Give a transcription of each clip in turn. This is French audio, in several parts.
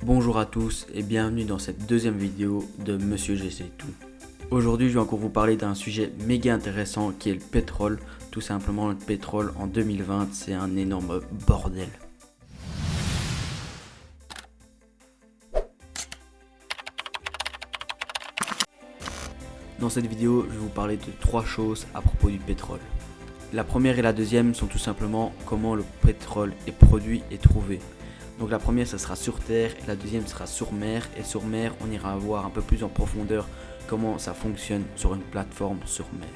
Bonjour à tous et bienvenue dans cette deuxième vidéo de Monsieur Je sais tout. Aujourd'hui je vais encore vous parler d'un sujet méga intéressant qui est le pétrole. Tout simplement le pétrole en 2020 c'est un énorme bordel. Dans cette vidéo je vais vous parler de trois choses à propos du pétrole. La première et la deuxième sont tout simplement comment le pétrole est produit et trouvé. Donc la première ça sera sur terre et la deuxième sera sur mer, et sur mer on ira voir un peu plus en profondeur comment ça fonctionne sur une plateforme sur mer.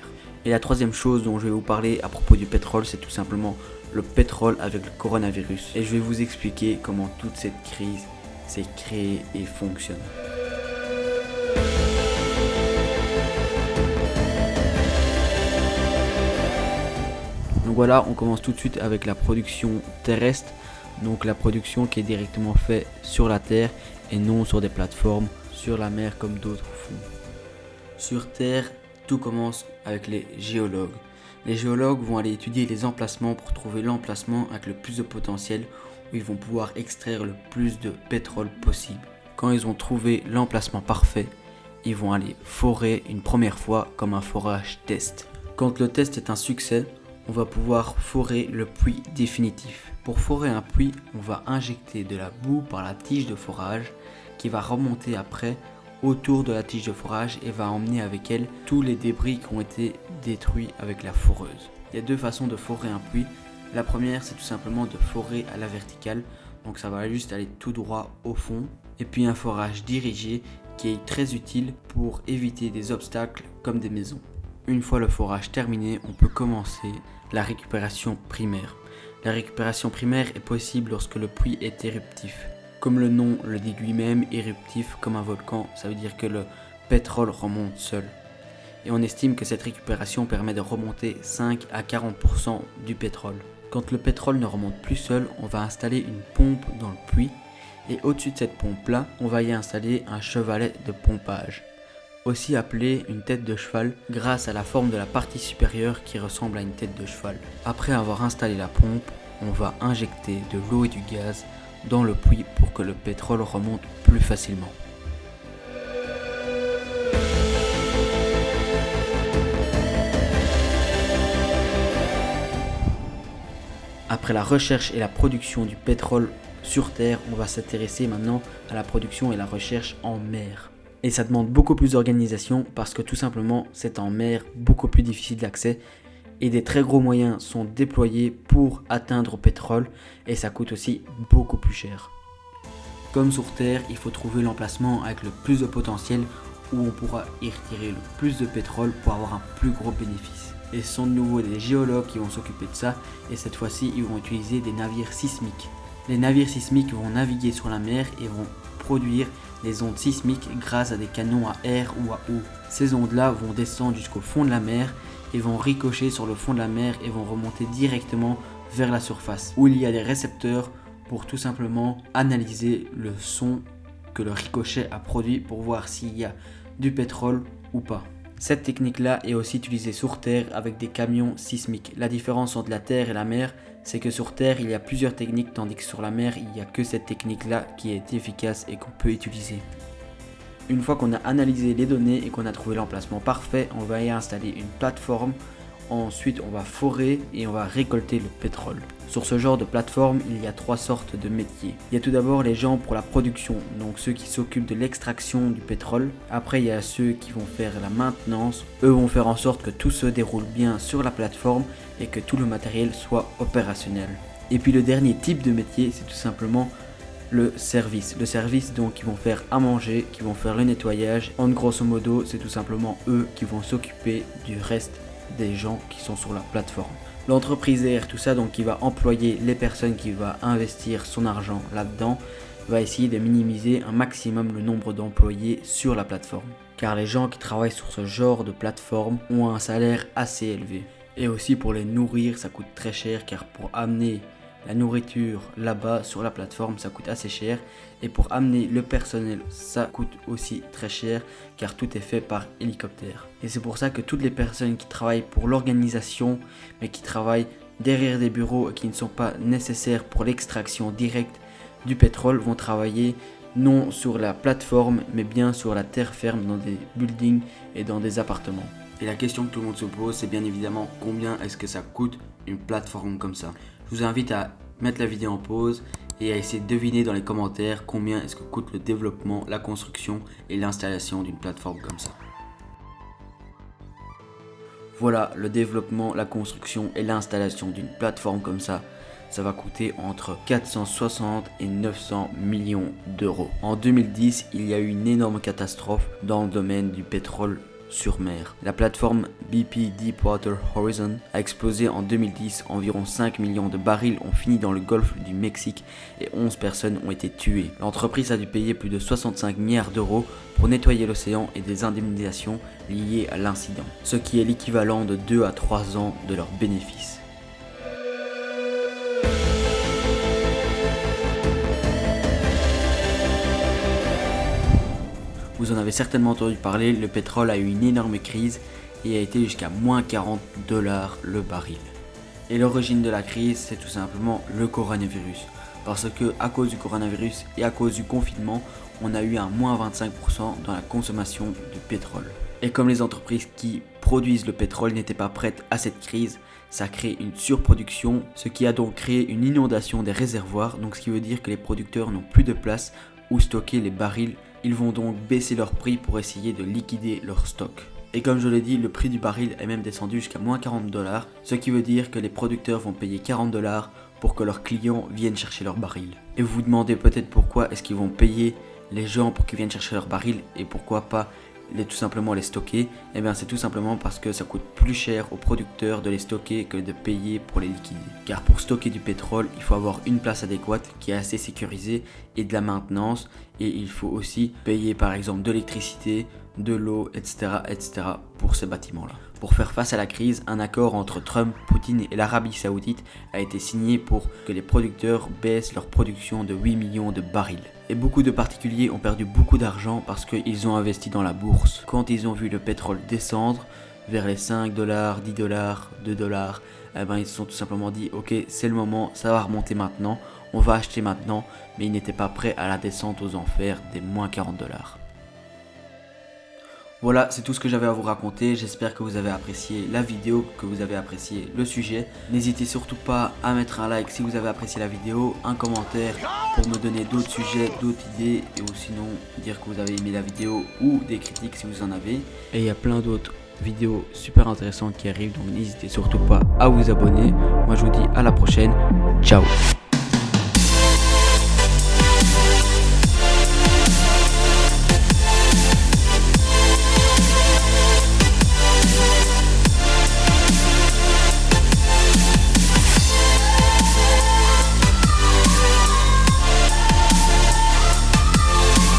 Et la troisième chose dont je vais vous parler à propos du pétrole, c'est tout simplement le pétrole avec le coronavirus, et je vais vous expliquer comment toute cette crise s'est créée et fonctionne. Donc voilà, on commence tout de suite avec la production terrestre. Donc la production qui est directement faite sur la terre et non sur des plateformes sur la mer comme d'autres font. Sur terre, tout commence avec les géologues. Les géologues vont aller étudier les emplacements pour trouver l'emplacement avec le plus de potentiel où ils vont pouvoir extraire le plus de pétrole possible. Quand ils ont trouvé l'emplacement parfait, ils vont aller forer une première fois comme un forage test. Quand le test est un succès, on va pouvoir forer le puits définitif. Pour forer un puits, on va injecter de la boue par la tige de forage qui va remonter après autour de la tige de forage et va emmener avec elle tous les débris qui ont été détruits avec la foreuse. Il y a deux façons de forer un puits. La première, c'est tout simplement de forer à la verticale, donc ça va juste aller tout droit au fond. Et puis un forage dirigé qui est très utile pour éviter des obstacles comme des maisons. Une fois le forage terminé, on peut commencer la récupération primaire. La récupération primaire est possible lorsque le puits est éruptif. Comme le nom le dit lui-même, éruptif comme un volcan, ça veut dire que le pétrole remonte seul. Et on estime que cette récupération permet de remonter 5 à 40% du pétrole. Quand le pétrole ne remonte plus seul, on va installer une pompe dans le puits, et au-dessus de cette pompe-là, on va y installer un chevalet de pompage, aussi appelé une tête de cheval grâce à la forme de la partie supérieure qui ressemble à une tête de cheval. Après avoir installé la pompe, on va injecter de l'eau et du gaz dans le puits pour que le pétrole remonte plus facilement. Après la recherche et la production du pétrole sur terre, on va s'intéresser maintenant à la production et la recherche en mer. Et ça demande beaucoup plus d'organisation parce que tout simplement c'est en mer beaucoup plus difficile d'accès et des très gros moyens sont déployés pour atteindre au pétrole et ça coûte aussi beaucoup plus cher. Comme sur terre, il faut trouver l'emplacement avec le plus de potentiel où on pourra y retirer le plus de pétrole pour avoir un plus gros bénéfice. Et ce sont de nouveau des géologues qui vont s'occuper de ça, et cette fois-ci ils vont utiliser des navires sismiques. Les navires sismiques vont naviguer sur la mer et vont produire des ondes sismiques grâce à des canons à air ou à eau. Ces ondes-là vont descendre jusqu'au fond de la mer et vont ricocher sur le fond de la mer et vont remonter directement vers la surface, où il y a des récepteurs pour tout simplement analyser le son que le ricochet a produit pour voir s'il y a du pétrole ou pas. Cette technique-là est aussi utilisée sur terre avec des camions sismiques. La différence entre la terre et la mer, c'est que sur terre, il y a plusieurs techniques, tandis que sur la mer, il n'y a que cette technique-là qui est efficace et qu'on peut utiliser. Une fois qu'on a analysé les données et qu'on a trouvé l'emplacement parfait, on va y installer une plateforme. Ensuite, on va forer et on va récolter le pétrole. Sur ce genre de plateforme, il y a trois sortes de métiers. Il y a tout d'abord les gens pour la production, donc ceux qui s'occupent de l'extraction du pétrole. Après, il y a ceux qui vont faire la maintenance. Eux vont faire en sorte que tout se déroule bien sur la plateforme et que tout le matériel soit opérationnel. Et puis le dernier type de métier, c'est tout simplement le service. Le service, donc, ils vont faire à manger, qui vont faire le nettoyage. En grosso modo, c'est tout simplement eux qui vont s'occuper du reste des gens qui sont sur la plateforme. L'entreprise derrière tout ça, donc qui va employer les personnes, qui va investir son argent là-dedans, va essayer de minimiser un maximum le nombre d'employés sur la plateforme. Car les gens qui travaillent sur ce genre de plateforme ont un salaire assez élevé. Et aussi pour les nourrir, ça coûte très cher, car pour amener la nourriture là-bas sur la plateforme, ça coûte assez cher. Et pour amener le personnel, ça coûte aussi très cher, car tout est fait par hélicoptère. Et c'est pour ça que toutes les personnes qui travaillent pour l'organisation, mais qui travaillent derrière des bureaux et qui ne sont pas nécessaires pour l'extraction directe du pétrole, vont travailler Non sur la plateforme, mais bien sur la terre ferme dans des buildings et dans des appartements. Et la question que tout le monde se pose, c'est bien évidemment combien est-ce que ça coûte une plateforme comme ça. Je vous invite à mettre la vidéo en pause et à essayer de deviner dans les commentaires combien est-ce que coûte le développement, la construction et l'installation d'une plateforme comme ça. Voilà, le développement, la construction et l'installation d'une plateforme comme ça va coûter entre 460 et 900 millions d'euros. En 2010, il y a eu une énorme catastrophe dans le domaine du pétrole sur mer. La plateforme BP Deepwater Horizon a explosé en 2010, environ 5 millions de barils ont fini dans le golfe du Mexique et 11 personnes ont été tuées. L'entreprise a dû payer plus de 65 milliards d'euros pour nettoyer l'océan et des indemnisations liées à l'incident, ce qui est l'équivalent de 2 à 3 ans de leurs bénéfices. Vous en avez certainement entendu parler, le pétrole a eu une énorme crise et a été jusqu'à moins 40 $ le baril. Et l'origine de la crise, c'est tout simplement le coronavirus. Parce que à cause du coronavirus et à cause du confinement, on a eu un moins 25% dans la consommation du pétrole. Et comme les entreprises qui produisent le pétrole n'étaient pas prêtes à cette crise, ça crée une surproduction, ce qui a donc créé une inondation des réservoirs, donc ce qui veut dire que les producteurs n'ont plus de place où stocker les barils. Ils vont donc baisser leur prix pour essayer de liquider leur stock. Et comme je l'ai dit, le prix du baril est même descendu jusqu'à moins 40 $, ce qui veut dire que les producteurs vont payer 40 $ pour que leurs clients viennent chercher leur baril. Et vous vous demandez peut-être pourquoi est-ce qu'ils vont payer les gens pour qu'ils viennent chercher leur baril et pourquoi pas tout simplement les stocker. Et bien c'est tout simplement parce que ça coûte plus cher aux producteurs de les stocker que de payer pour les liquider. Car pour stocker du pétrole, il faut avoir une place adéquate qui est assez sécurisée et de la maintenance, et il faut aussi payer par exemple de l'électricité, de l'eau, etc. pour ces bâtiments-là. Pour faire face à la crise, un accord entre Trump, Poutine et l'Arabie Saoudite a été signé pour que les producteurs baissent leur production de 8 millions de barils. Et beaucoup de particuliers ont perdu beaucoup d'argent parce qu'ils ont investi dans la bourse. Quand ils ont vu le pétrole descendre vers les 5 $, 10 $, 2 $, eh ben ils se sont tout simplement dit ok, c'est le moment, ça va remonter maintenant, on va acheter maintenant, mais ils n'étaient pas prêts à la descente aux enfers des moins 40 $. Voilà, c'est tout ce que j'avais à vous raconter. J'espère que vous avez apprécié la vidéo, que vous avez apprécié le sujet. N'hésitez surtout pas à mettre un like si vous avez apprécié la vidéo, un commentaire pour me donner d'autres sujets, d'autres idées, ou sinon dire que vous avez aimé la vidéo ou des critiques si vous en avez. Et il y a plein d'autres vidéos super intéressantes qui arrivent, donc n'hésitez surtout pas à vous abonner. Moi je vous dis à la prochaine, ciao.